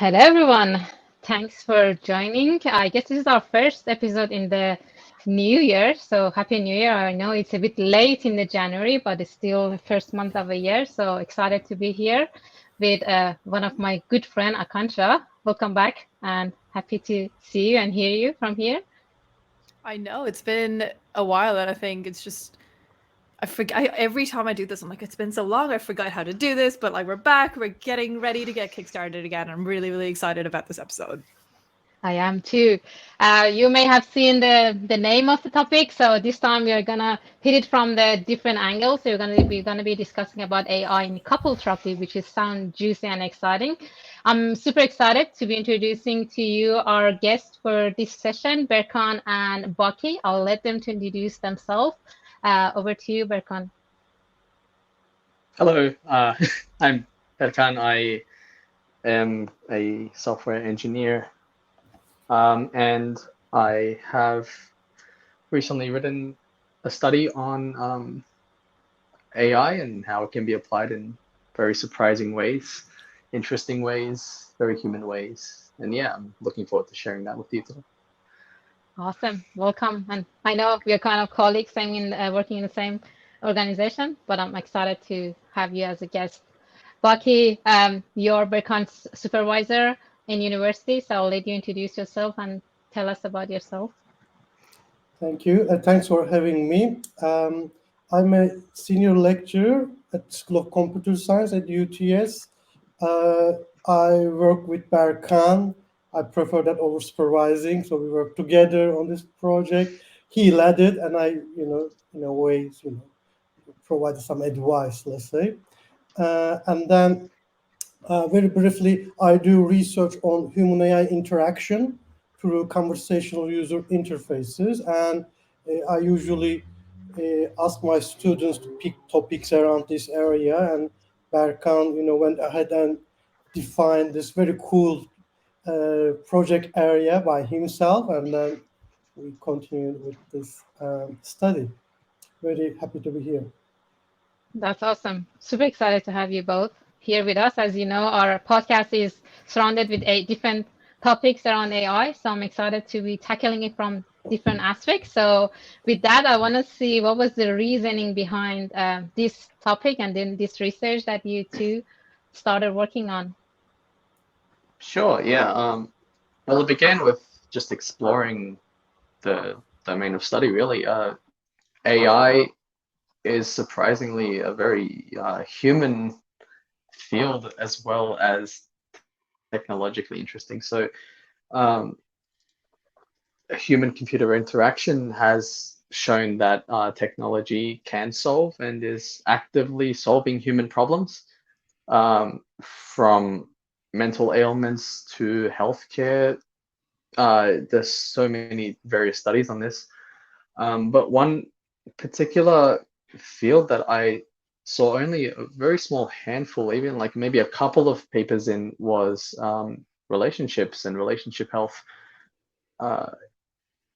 Hello, everyone. Thanks for joining. I guess this is our first episode in the new year. So, Happy New Year. I know it's a bit late in the January, but it's still the first month of the year. So, excited to be here with one of my good friend, Akansha. Welcome back and happy to see you and hear you from here. I know it's been a while, and I think it's just I forget every time I do this. I'm like, it's been so long. I forgot how to do this, but like we're back. We're getting ready to get kickstarted again. I'm really, really excited about this episode. I am too. You may have seen the name of the topic, so this time we are gonna hit it from the different angles. So we're gonna be discussing about AI in couple therapy, which is sound juicy and exciting. I'm super excited to be introducing to you our guest for this session, Berkan and Baki. I'll let them to introduce themselves. Over to you, Berkan. Hello, I'm Berkan. I am a software engineer, and I have recently written a study on AI and how it can be applied in very surprising ways, interesting ways, very human ways. And yeah, I'm looking forward to sharing that with you today. Awesome. Welcome. And I know we are kind of colleagues, working in the same organization, but I'm excited to have you as a guest. Baki, you're Berkan's supervisor in university, so I'll let you introduce yourself and tell us about yourself. Thank you. Thanks for having me. I'm a senior lecturer at School of Computer Science at UTS. Uh, I work with Berkan. I prefer that over supervising, so we work together on this project. He led it, and I, in a way, provided some advice, let's say. And then very briefly, I do research on human AI interaction through conversational user interfaces, and I usually ask my students to pick topics around this area. And Berkan, went ahead and defined this very cool project area by himself, and then we continued with this study. Very happy to be here. That's awesome. Super excited to have you both here with us. As you know, our podcast is surrounded with different topics around AI, so I'm excited to be tackling it from different aspects. So, with that, I want to see what was the reasoning behind this topic and then this research that you two started working on. Sure, yeah. Well, it began with just exploring the domain of study, really. AI is surprisingly a very human field as well as technologically interesting. So, um, human computer interaction has shown that technology can solve and is actively solving human problems, from mental ailments to healthcare. There's so many various studies on this. But one particular field that I saw only a very small handful, even like maybe a couple of papers in, was relationships and relationship health. Uh,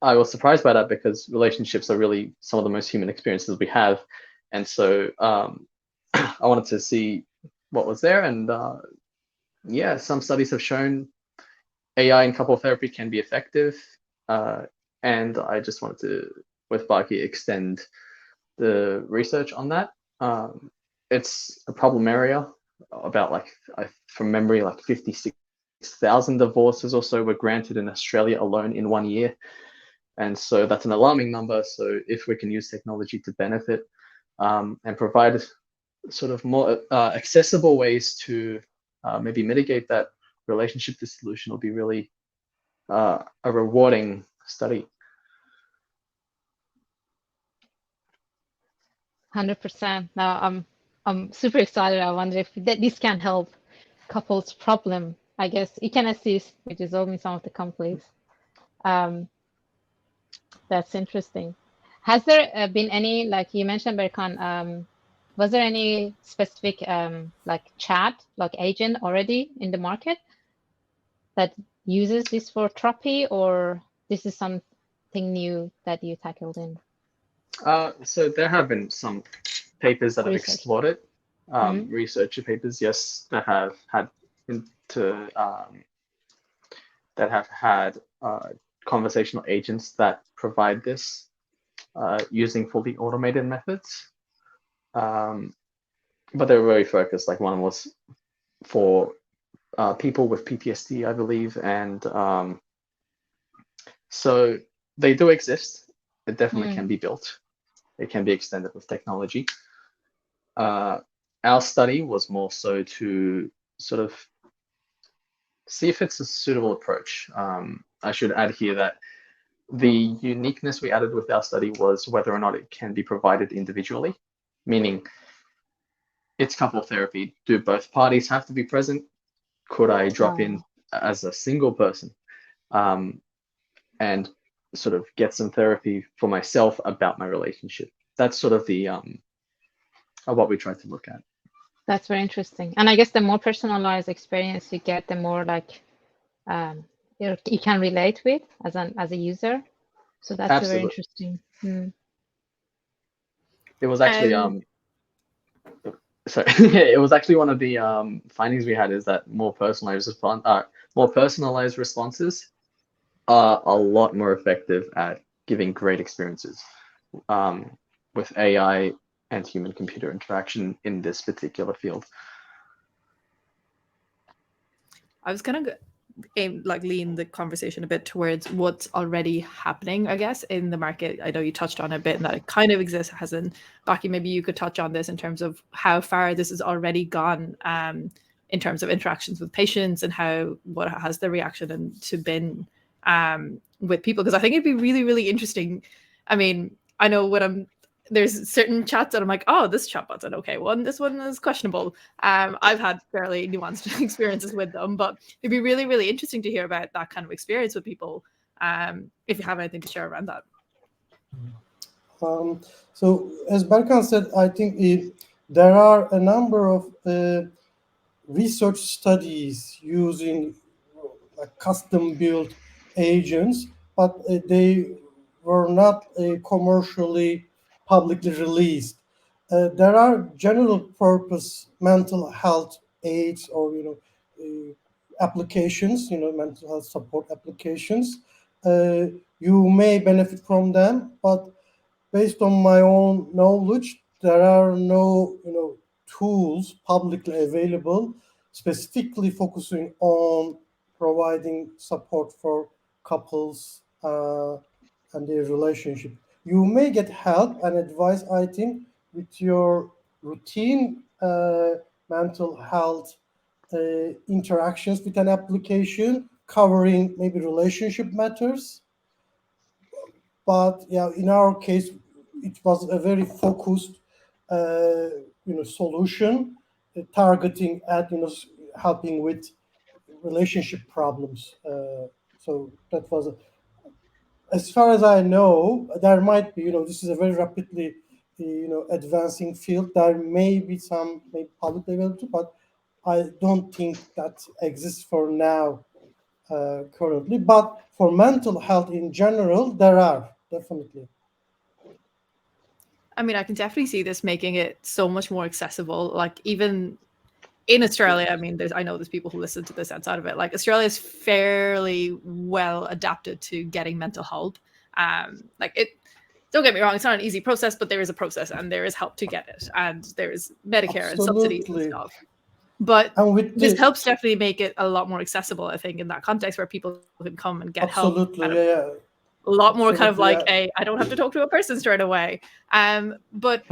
I was surprised by that because relationships are really some of the most human experiences we have. And so I wanted to see what was there. And yeah, some studies have shown AI in couple therapy can be effective. Uh, and I just wanted to, with Baki, extend the research on that. It's a problem area. About like, from memory, like 56,000 divorces or so were granted in Australia alone in 1 year. And so that's an alarming number. So if we can use technology to benefit, and provide sort of more accessible ways to maybe mitigate that relationship dissolution, will be really a rewarding study. 100%. Now I'm super excited. I wonder if this can help couples' problem. I guess it can assist with resolving some of the conflicts. Um, that's interesting. Has there been any, like you mentioned, Berkan, was there any specific like chat, like agent already in the market that uses this for therapy, or this is something new that you tackled in So there have been some papers that have research? explored it, Hmm. researcher papers, yes, that have had into that have had conversational agents that provide this using fully automated methods. But they were very focused. Like one was for people with PTSD, I believe, and so they do exist. It definitely can be built. It can be extended with technology. Our study was more so to sort of see if it's a suitable approach. I should add here that the uniqueness we added with our study was whether or not it can be provided individually, meaning it's couple therapy. Do both parties have to be present? Could I drop in as a single person and sort of get some therapy for myself about my relationship? That's sort of the what we tried to look at. That's very interesting. And I guess the more personalized experience you get, the more like you can relate with as a user. So that's Absolutely. very interesting. It was actually so it was actually one of the findings we had is that more personalized responses are a lot more effective at giving great experiences with AI and human computer interaction in this particular field. I was gonna lean the conversation a bit towards what's already happening, I guess, in the market. I know you touched on a bit and that it kind of exists, hasn't. Baki, maybe you could touch on this in terms of how far this has already gone in terms of interactions with patients and what has the reaction been with people, because I think it'd be really, really interesting. I mean, I know there's certain chats that I'm like, oh, this chatbot's an okay one. This one is questionable. I've had fairly nuanced experiences with them, but it'd be really, really interesting to hear about that kind of experience with people. If you have anything to share around that. So as Berkan said, I think there are a number of research studies using custom-built agents, but they were not commercially publicly released. There are general purpose mental health aids or applications, mental health support applications. You may benefit from them, but based on my own knowledge, there are no tools publicly available specifically focusing on providing support for couples and their relationship. You may get help and advice, I think, with your routine mental health interactions with an application covering maybe relationship matters. But yeah, in our case, it was a very focused, solution targeting at helping with relationship problems. So that was, as far as I know, there might be, this is a very rapidly, advancing field. There may be some maybe public available, but I don't think that exists for now currently. But for mental health in general, there are definitely. I mean, I can definitely see this making it so much more accessible. Like even in Australia, I mean, I know there's people who listen to this outside of it. Like Australia is fairly well adapted to getting mental help. Don't get me wrong, it's not an easy process, but there is a process and there is help to get it. And there is Medicare and subsidies and stuff. But this helps definitely make it a lot more accessible, I think, in that context where people can come and get help. Absolutely, yeah. A lot more kind of like I don't have to talk to a person straight away. But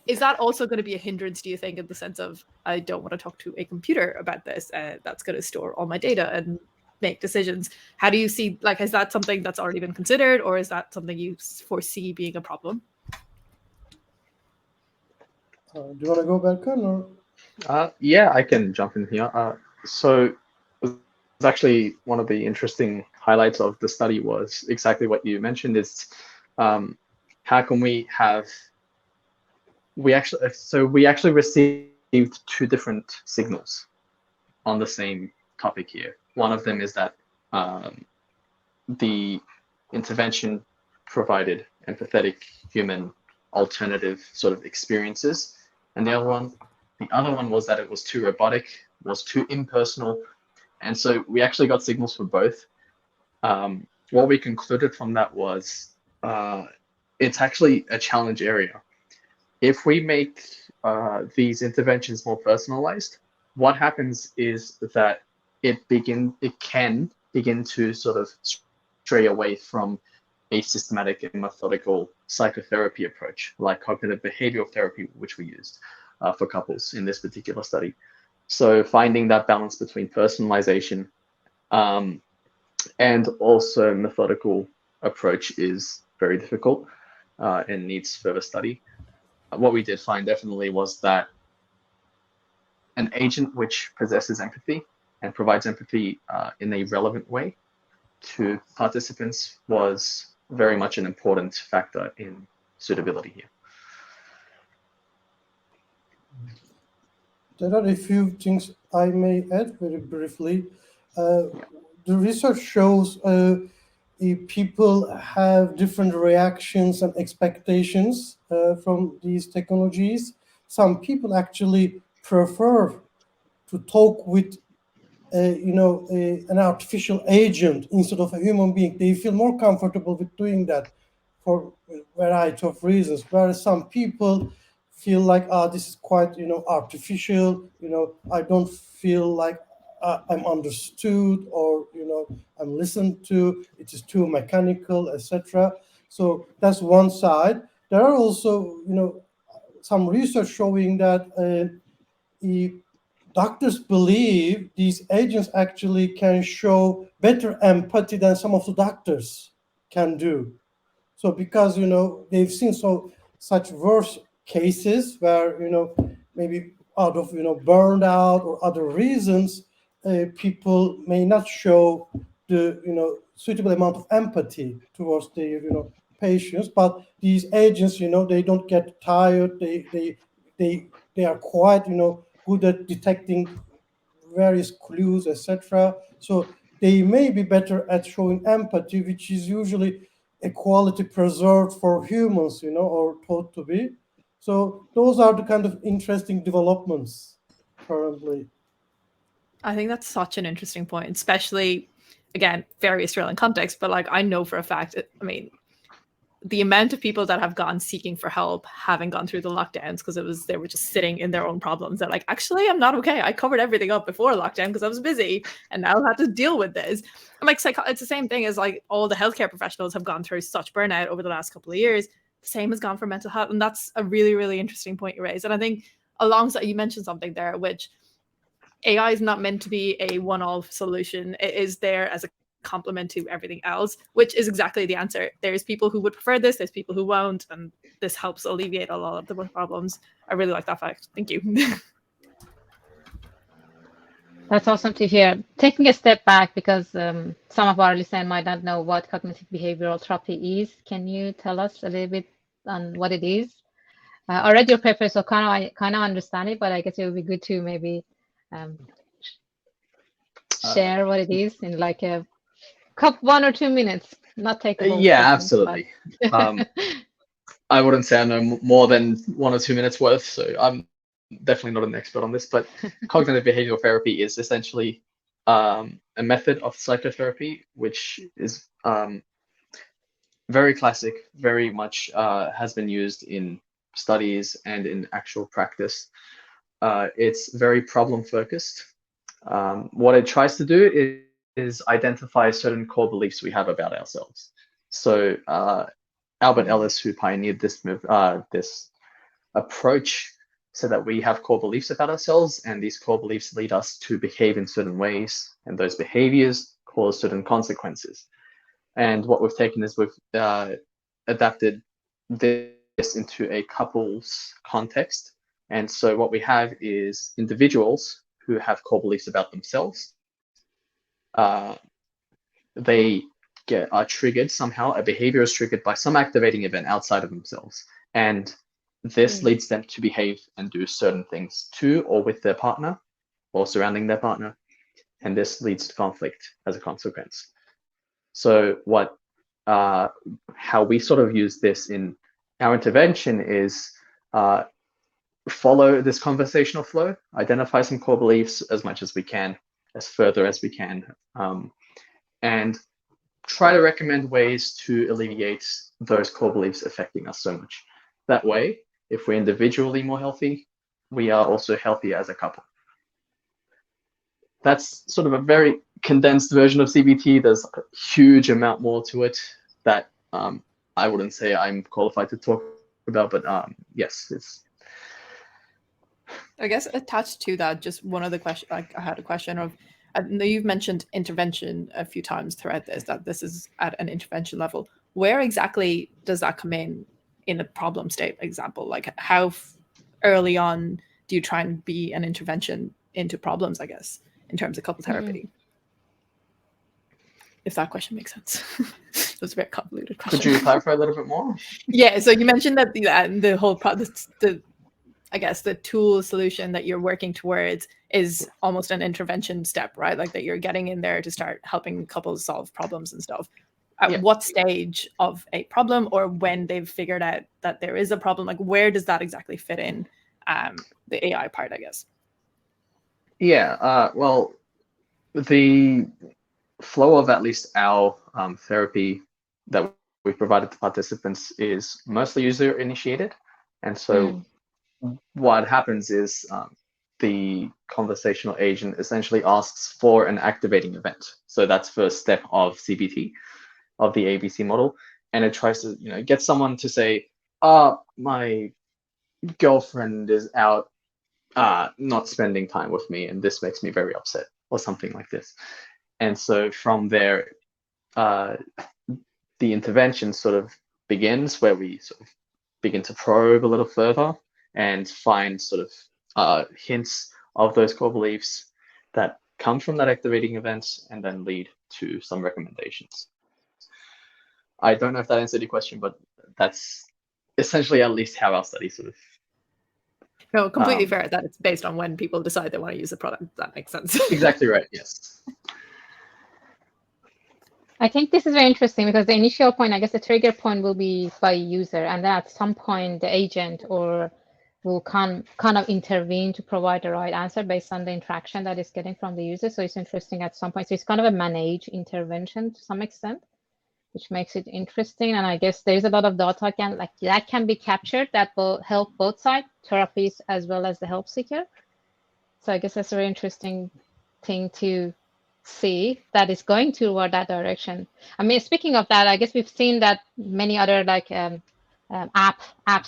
is that also going to be a hindrance, do you think, in the sense of I don't want to talk to a computer about this that's going to store all my data and make decisions? How do you see, like, is that something that's already been considered, or is that something you foresee being a problem? Do you want to go, Berkan, or? Yeah, I can jump in here. So it's actually one of the interesting highlights of the study was exactly what you mentioned is how can we actually received two different signals on the same topic here. One of them is that the intervention provided empathetic human alternative sort of experiences, and the other one was that it was too robotic, was too impersonal, And so we actually got signals for both. What we concluded from that was it's actually a challenge area. If we make these interventions more personalized, what happens is that it can begin to sort of stray away from a systematic and methodical psychotherapy approach, like cognitive behavioral therapy, which we used for couples in this particular study. So finding that balance between personalization and also methodical approach is very difficult and needs further study. What we did find definitely was that an agent which possesses empathy and provides empathy in a relevant way to participants was very much an important factor in suitability here. There are a few things I may add very briefly. The research shows people have different reactions and expectations from these technologies. Some people actually prefer to talk with an artificial agent instead of a human being. They feel more comfortable with doing that for a variety of reasons. Whereas some people feel like, this is quite, artificial. I don't feel like I'm understood, or I'm listened to. It is too mechanical, etc. So that's one side. There are also, some research showing that doctors believe these agents actually can show better empathy than some of the doctors can do. So because they've seen such worse cases where maybe out of burned out or other reasons, people may not show the suitable amount of empathy towards their patients. But these agents, they don't get tired. They are quite good at detecting various clues, etc. So they may be better at showing empathy, which is usually a quality preserved for humans, or thought to be. So those are the kind of interesting developments currently. I think that's such an interesting point, especially, again, very Australian context, but like I know for a fact, I mean, the amount of people that have gone seeking for help having gone through the lockdowns because they were just sitting in their own problems. They're like, actually, I'm not okay. I covered everything up before lockdown because I was busy, and now I have to deal with this. And like, it's the same thing as like all the healthcare professionals have gone through such burnout over the last couple of years. The same has gone for mental health, and that's a really, really interesting point you raised. And I think alongside, you mentioned something there, which AI is not meant to be a one-all solution. It is there as a complement to everything else, which is exactly the answer. There's people who would prefer this, there's people who won't, and this helps alleviate a lot of the problems. I really like that fact. Thank you. That's awesome to hear. Taking a step back, because some of our listeners might not know what cognitive behavioral therapy is, can you tell us a little bit on what it is? I read your paper, so I kind of understand it, but I guess it would be good to maybe share what it is in like a 1 or 2 minutes, not take a whole Yeah, session, absolutely. but... I wouldn't say I know more than 1 or 2 minutes worth, so I'm definitely not an expert on this, but cognitive behavioral therapy is essentially a method of psychotherapy, which is very classic, very much has been used in studies and in actual practice. It's very problem focused. What it tries to do is identify certain core beliefs we have about ourselves. So Albert Ellis, who pioneered this approach, said that we have core beliefs about ourselves, and these core beliefs lead us to behave in certain ways, and those behaviors cause certain consequences. And what we've taken is we've adapted this into a couple's context. And so what we have is individuals who have core beliefs about themselves. They are triggered somehow. A behavior is triggered by some activating event outside of themselves. And this leads them to behave and do certain things to or with their partner or surrounding their partner. And this leads to conflict as a consequence. So how we sort of use this in our intervention is follow this conversational flow, identify some core beliefs as much as we can, as further as we can, and try to recommend ways to alleviate those core beliefs affecting us so much. That way, if we're individually more healthy, we are also healthier as a couple. That's sort of a very condensed version of CBT. There's a huge amount more to it that I wouldn't say I'm qualified to talk about, but yes, it's. I guess attached to that, just one other question. Like, I had a question of, I know you've mentioned intervention a few times throughout this, that this is at an intervention level. Where exactly does that come in a problem state example? Like, how early on do you try and be an intervention into problems, I guess, in terms of couple therapy? If that question makes sense. It was a very convoluted question. Could you clarify a little bit more? Yeah, so you mentioned that the whole I guess the tool solution that you're working towards is almost an intervention step, right? Like that you're getting in there to start helping couples solve problems and stuff. At what stage of a problem, or when they've figured out that there is a problem, like where does that exactly fit in the AI part, I guess? Yeah, well, the flow of at least our therapy that we've provided to participants is mostly user initiated. And so what happens is the conversational agent essentially asks for an activating event. So that's first step of CBT, of the ABC model. And it tries to, get someone to say, my girlfriend is out not spending time with me, and this makes me very upset, or something like this. And so from there, the intervention sort of begins, where we sort of begin to probe a little further and find sort of hints of those core beliefs that come from that activating event, and then lead to some recommendations. I don't know if that answered your question, but that's essentially at least how our study sort of. No, completely fair that it's based on when people decide they want to use the product. That makes sense. Exactly right, yes. I think this is very interesting because the initial point, I guess the trigger point will be by user, and then at some point the agent will kind of intervene to provide the right answer based on the interaction that it's getting from the user. So it's interesting at some point. So it's kind of a managed intervention to some extent, which makes it interesting. And I guess there's a lot of data that can be captured that will help both sides, therapists as well as the help seeker. So I guess that's a very interesting thing to see that is going toward that direction. I mean, speaking of that, I guess we've seen that many other apps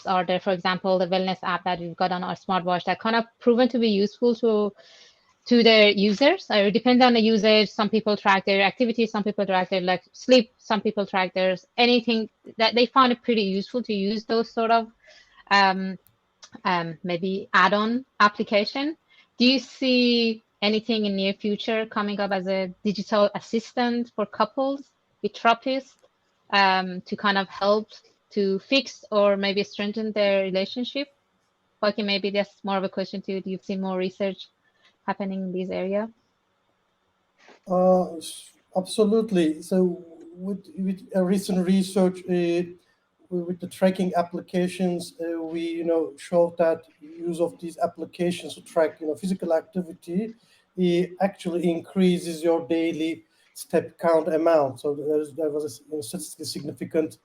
are there. For example, the wellness app that we've got on our smartwatch that kind of proven to be useful to their users. It depends on the usage. Some people track their activities, some people track their sleep, some people track there's anything that they found it pretty useful to use those sort of maybe add-on application. Do you see anything in near future coming up as a digital assistant for couples with therapists to kind of help to fix or maybe strengthen their relationship? Baki, maybe that's more of a question to you. Do you see more research happening in this area? Absolutely. So with recent research with the tracking applications, we showed that use of these applications to track physical activity, it actually increases your daily step count amount. So there was a statistically significant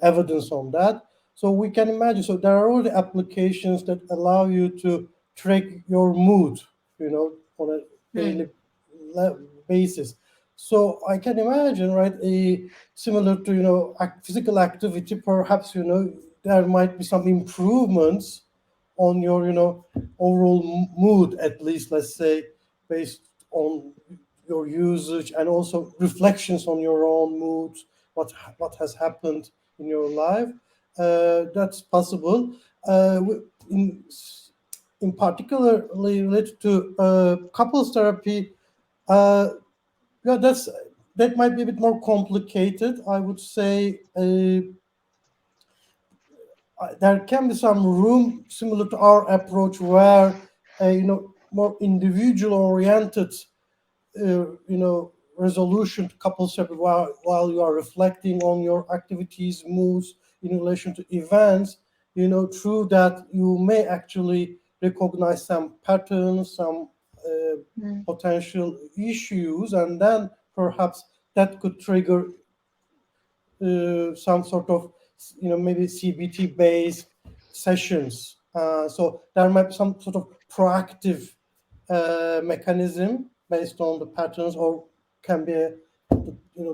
evidence on that. So we can imagine. So there are already applications that allow you to track your mood, on a daily basis. So I can imagine, right, similar to physical activity, perhaps there might be some improvements on your overall mood, at least, let's say, based on your usage, and also reflections on your own mood, what has happened in your life. That's possible. In particularly related to couples therapy, that might be a bit more complicated. I would say there can be some room similar to our approach where more individual oriented resolution to couples therapy while you are reflecting on your activities, moods in relation to events. Through that you may actually recognize some patterns, some potential issues, and then perhaps that could trigger some sort of, maybe CBT based sessions. So there might be some sort of proactive mechanism based on the patterns, or can be a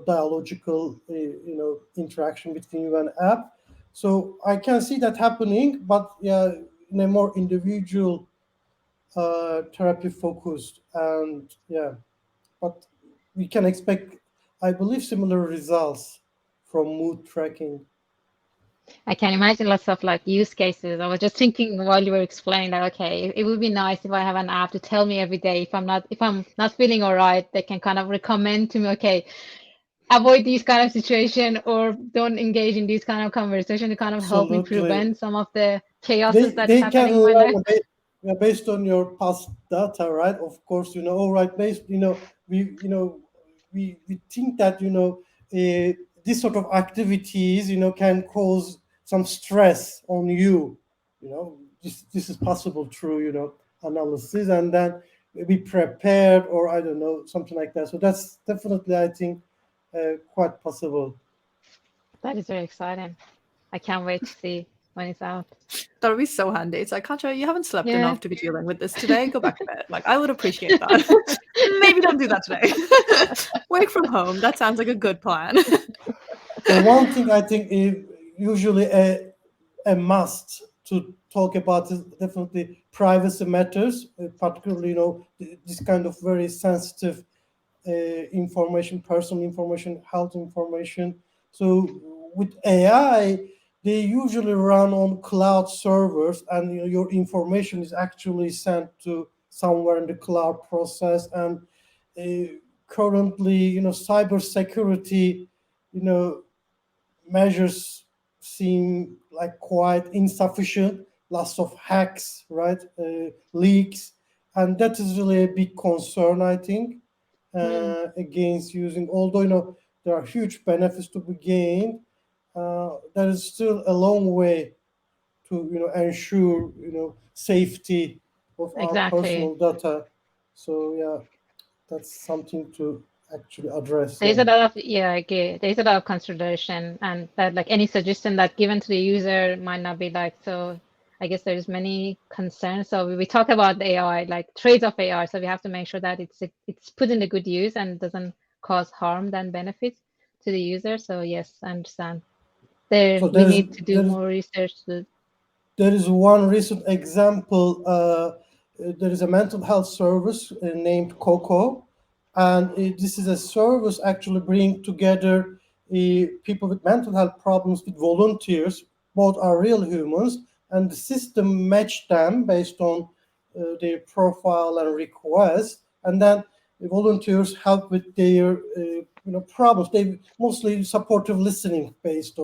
dialogical interaction between you and app. So I can see that happening, but yeah, in a more individual therapy focused, and yeah, but we can expect, I believe, similar results from mood tracking. I can imagine lots of like use cases. I was just thinking while you were explaining that, okay, it would be nice if I have an app to tell me every day if I'm not feeling all right, they can kind of recommend to me, okay, avoid these kind of situation or don't engage in these kind of conversation to kind of help me Absolutely. prevent some of the chaoses that is They can happening in my life. learn based on your past data, right? Of course, all right, based, we think that, this sort of activities, can cause some stress on you. This is possible through, analysis, and then be prepared, or I don't know, something like that. So that's definitely, I think, quite possible. That is very exciting. I can't wait to see when it's out. That would be so handy. It's like, Katja, you haven't slept Yeah. enough to be dealing with this today. Go back to bed. Like, I would appreciate that. Maybe don't do that today. Work from home. That sounds like a good plan. The one thing I think is usually a must to talk about is definitely privacy matters, particularly, this kind of very sensitive information, personal information, health information. So with AI, they usually run on cloud servers, and your information is actually sent to somewhere in the cloud process. And currently, cybersecurity, measures seem like quite insufficient. Lots of hacks, right? Leaks, and that is really a big concern, I think, against using. Although there are huge benefits to be gained, there is still a long way to ensure safety of our Exactly. personal data. So yeah, that's something to actually address. There's Yeah. a lot of, yeah, I agree. There's a lot of consideration, and that like any suggestion that given to the user might not be like, so I guess there's many concerns. So we talk about the AI, like trades of AI. So we have to make sure that it's put in the good use and doesn't cause harm than benefit to the user. So yes, I understand. So We need to do more research to, there is one recent example. There is a mental health service named Coco, and this is a service actually bringing together people with mental health problems with volunteers. Both are real humans, and the system matched them based on their profile and request, and then the volunteers help with their problems. They mostly supportive listening based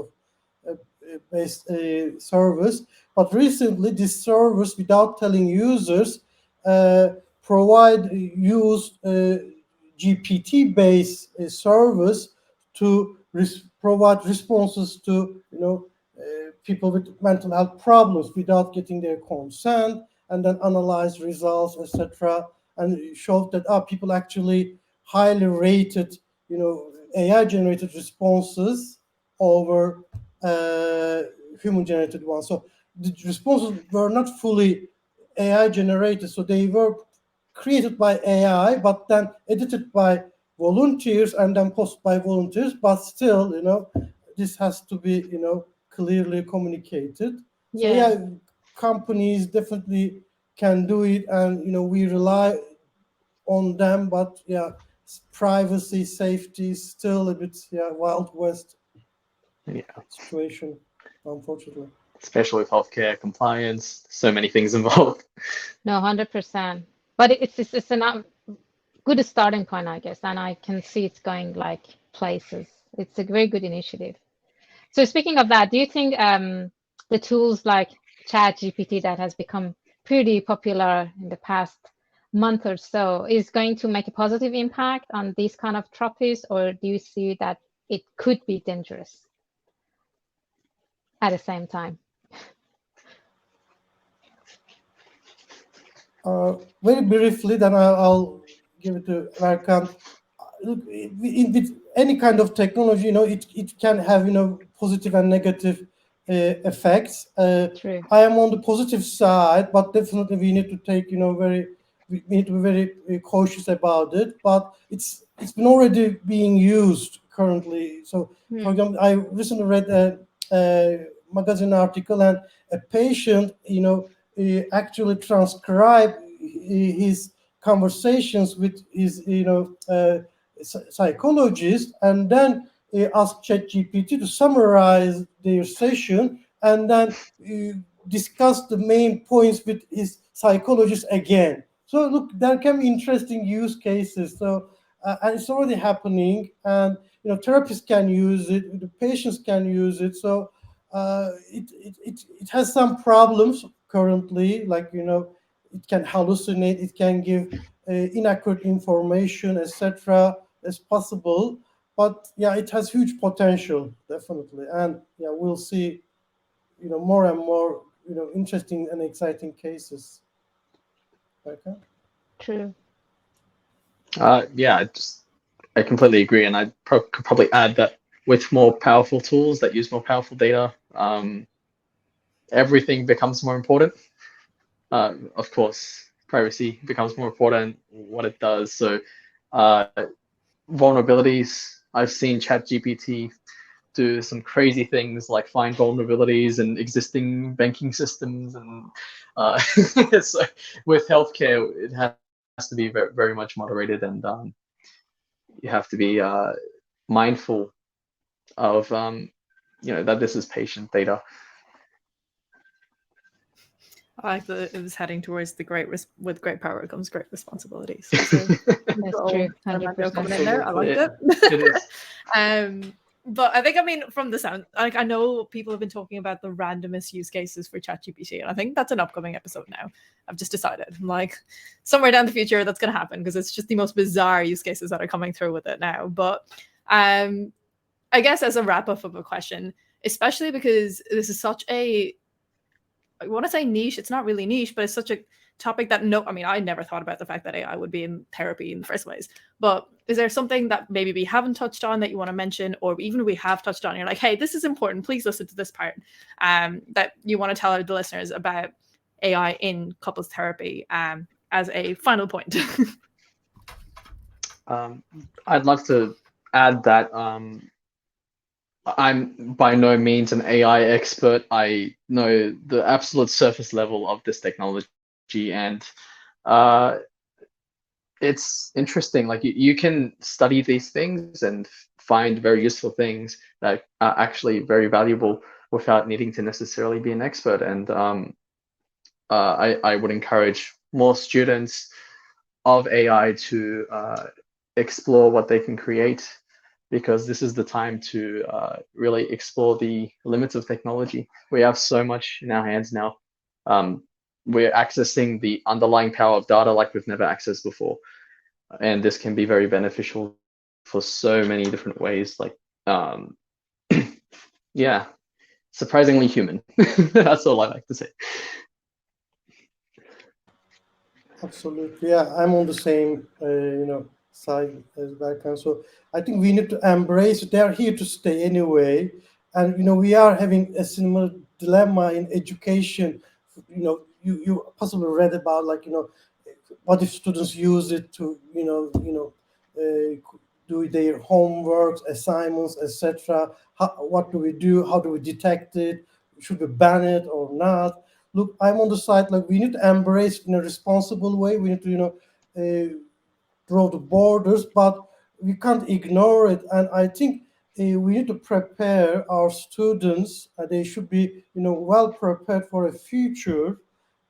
service. But recently, this service, without telling users, used GPT-based service to provide responses to people with mental health problems without getting their consent, and then analyze results, etc. And it showed that people actually highly rated AI generated responses over human generated ones. So the responses were not fully AI generated, so they were created by AI, but then edited by volunteers and then posted by volunteers. But still, this has to be, clearly communicated. So yeah. yeah, companies definitely can do it, and we rely on them. But yeah, privacy, safety is still a bit wild west Yeah, situation, unfortunately. especially with healthcare compliance, so many things involved. No, 100%. But it's a good starting point, I guess, and I can see it's going like places. It's a very good initiative. So speaking of that, do you think the tools like ChatGPT that has become pretty popular in the past month or so is going to make a positive impact on these kind of therapies, or do you see that it could be dangerous at the same time? Very briefly, then I'll give it to Berkan. Look, with any kind of technology, it can have, positive and negative effects. True. I am on the positive side, but definitely we need to take, we need to be very cautious about it. But it's been already being used currently. So, for example, I recently read a magazine article, and a patient, actually transcribed his conversations with his, psychologist, and then asked ChatGPT to summarize their session, and then discuss the main points with his psychologist again. So look, there can be interesting use cases. So and it's already happening, and therapists can use it, the patients can use it. So it has some problems currently, like it can hallucinate, it can give inaccurate information, etc. As possible, but yeah, it has huge potential, definitely, and yeah, we'll see more and more interesting and exciting cases. Okay. True. Yeah, I completely agree, and I could probably add that with more powerful tools that use more powerful data, everything becomes more important. Of course, privacy becomes more important, what it does. So, vulnerabilities, I've seen ChatGPT do some crazy things like find vulnerabilities in existing banking systems, and so with healthcare, it has to be very, very much moderated, and you have to be mindful of that this is patient data. I like that it was heading towards the with great power comes great responsibilities. So That's true. Armando 100%. coming in there. I liked it. It is. But I think, I mean, from the sound, like, I know people have been talking about the randomest use cases for ChatGPT, and I think that's an upcoming episode now. I've just decided, I'm like, somewhere down the future that's going to happen, because it's just the most bizarre use cases that are coming through with it now. But I guess as a wrap up of a question, especially because this is such a, I want to say niche, it's not really niche, but it's such a topic that I never thought about the fact that AI would be in therapy in the first place. But is there something that maybe we haven't touched on that you want to mention, or even we have touched on, you're like, hey, this is important, please listen to this part, that you want to tell the listeners about AI in couples therapy, as a final point? I'd love to add that I'm by no means an AI expert. I know the absolute surface level of this technology, and it's interesting. Like you can study these things and find very useful things that are actually very valuable without needing to necessarily be an expert. And I would encourage more students of AI to explore what they can create, because this is the time to really explore the limits of technology. We have so much in our hands now. We're accessing the underlying power of data like we've never accessed before. And this can be very beneficial for so many different ways. Like, yeah, surprisingly human. That's all I like to say. Absolutely, yeah. I'm on the same, side as Berkan. So I think we need to embrace it. They are here to stay anyway, and we are having a similar dilemma in education. You possibly read about, like, what if students use it to do their homeworks, assignments, etc. What do we do? How do we detect it? Should we ban it or not? Look, I'm on the side, like, we need to embrace it in a responsible way. We need to draw the borders, but we can't ignore it. And I think we need to prepare our students. They should be well prepared for a future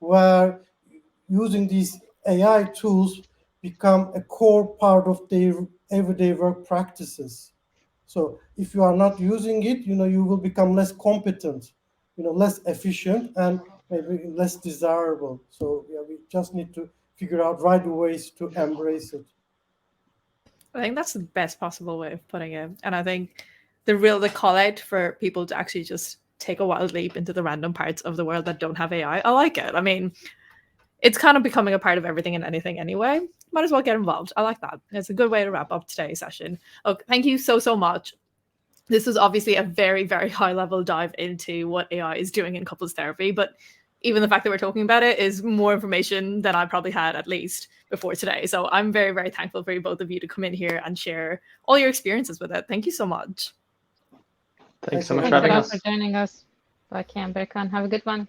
where using these AI tools become a core part of their everyday work practices. So if you are not using it, you will become less competent, less efficient, and maybe less desirable. So yeah, we just need to figure out right ways to embrace it. I think that's the best possible way of putting it. And I think the call out for people to actually just take a wild leap into the random parts of the world that don't have AI. I like it. I mean, it's kind of becoming a part of everything and anything anyway. Might as well get involved. I like that. It's a good way to wrap up today's session. Okay, thank you so much. This was obviously a very, very high level dive into what AI is doing in couples therapy, but even the fact that we're talking about it is more information than I probably had at least before today. So I'm very, very thankful for you both of you to come in here and share all your experiences with it. Thank you so much. Thanks so much Thanks for having a lot us. for joining us, Baki and Berkan. Have a good one.